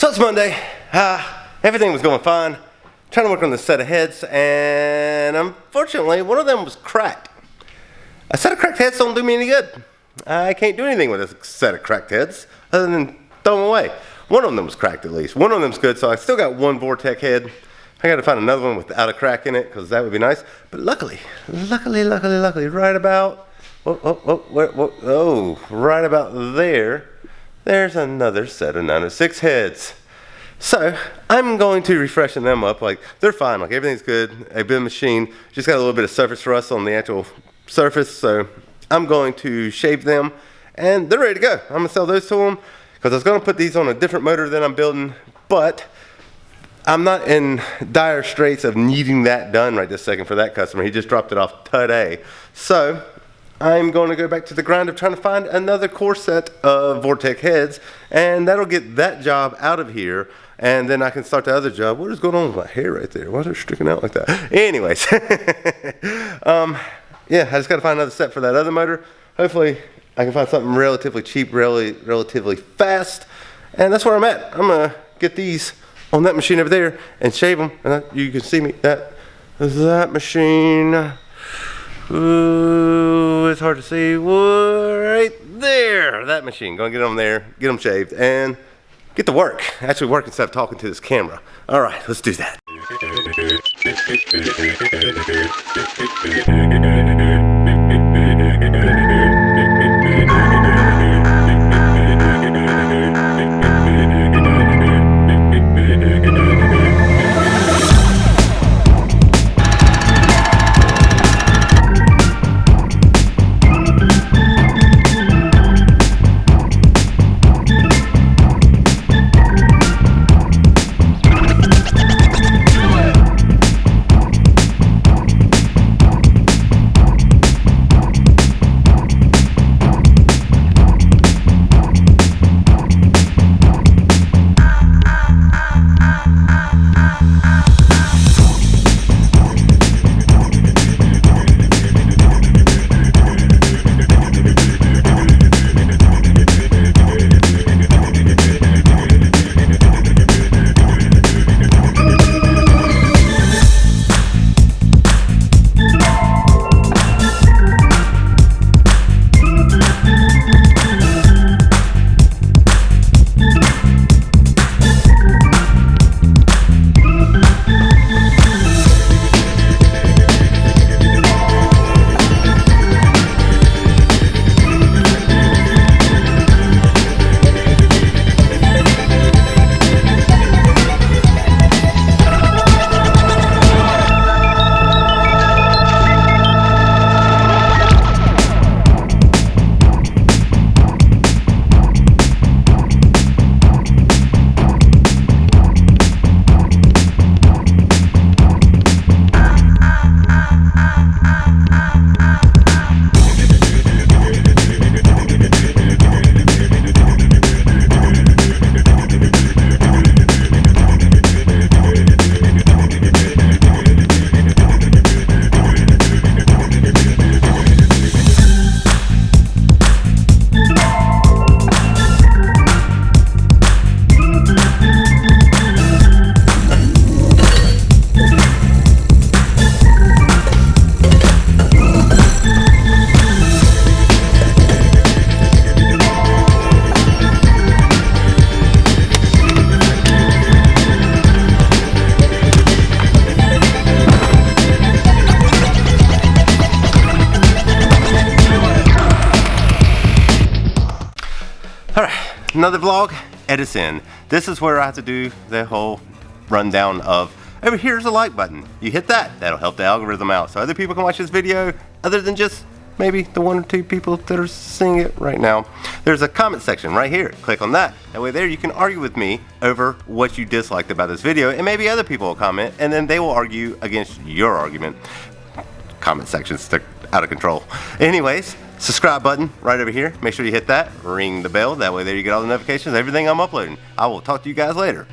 So it's Monday. Everything was going fine. Trying to work on this set of heads, and unfortunately, one of them was cracked. A set of cracked heads don't do me any good. I can't do anything with a set of cracked heads other than throw them away. One of them was cracked at least. One of them's good, so I still got one Vortex head. I got to find another one without a crack in it, because that would be nice. But luckily, right about, right about there, there's another set of 906 heads. So I'm going to refreshen them up. Like, they're fine, like everything's good. They've been machined, just got a little bit of surface rust on the actual surface. So I'm going to shave them, and they're ready to go. I'm gonna sell those to them, because I was gonna put these on a different motor than I'm building, but I'm not in dire straits of needing that done right this second for that customer. He just dropped it off today. So I'm going to go back to the grind of trying to find another core set of Vortex heads, and that'll get that job out of here, and then I can start the other job. What is going on with my hair right there? Why is it sticking out like that? Anyways, yeah, I just got to find another set for that other motor. Hopefully I can find something relatively cheap, relatively fast, and that's where I'm at. I'm going to get these on that machine over there and shave them, and you can see me, that machine. Ooh, it's hard to see. Right there, that machine. Gonna get them there, get them shaved, and get to work. Actually work instead of talking to this camera. All right, let's do that. Another vlog, edits in. This is where I have to do the whole rundown of, over here's a like button. You hit that, that'll help the algorithm out so other people can watch this video other than just maybe the 1 or 2 people that are seeing it right now. There's a comment section right here. Click on that. That way there you can argue with me over what you disliked about this video, and maybe other people will comment and then they will argue against your argument. Comment section's out of control. Anyways, subscribe button right over here. Make sure you hit that. Ring the bell. That way there you get all the notifications, everything I'm uploading. I will talk to you guys later.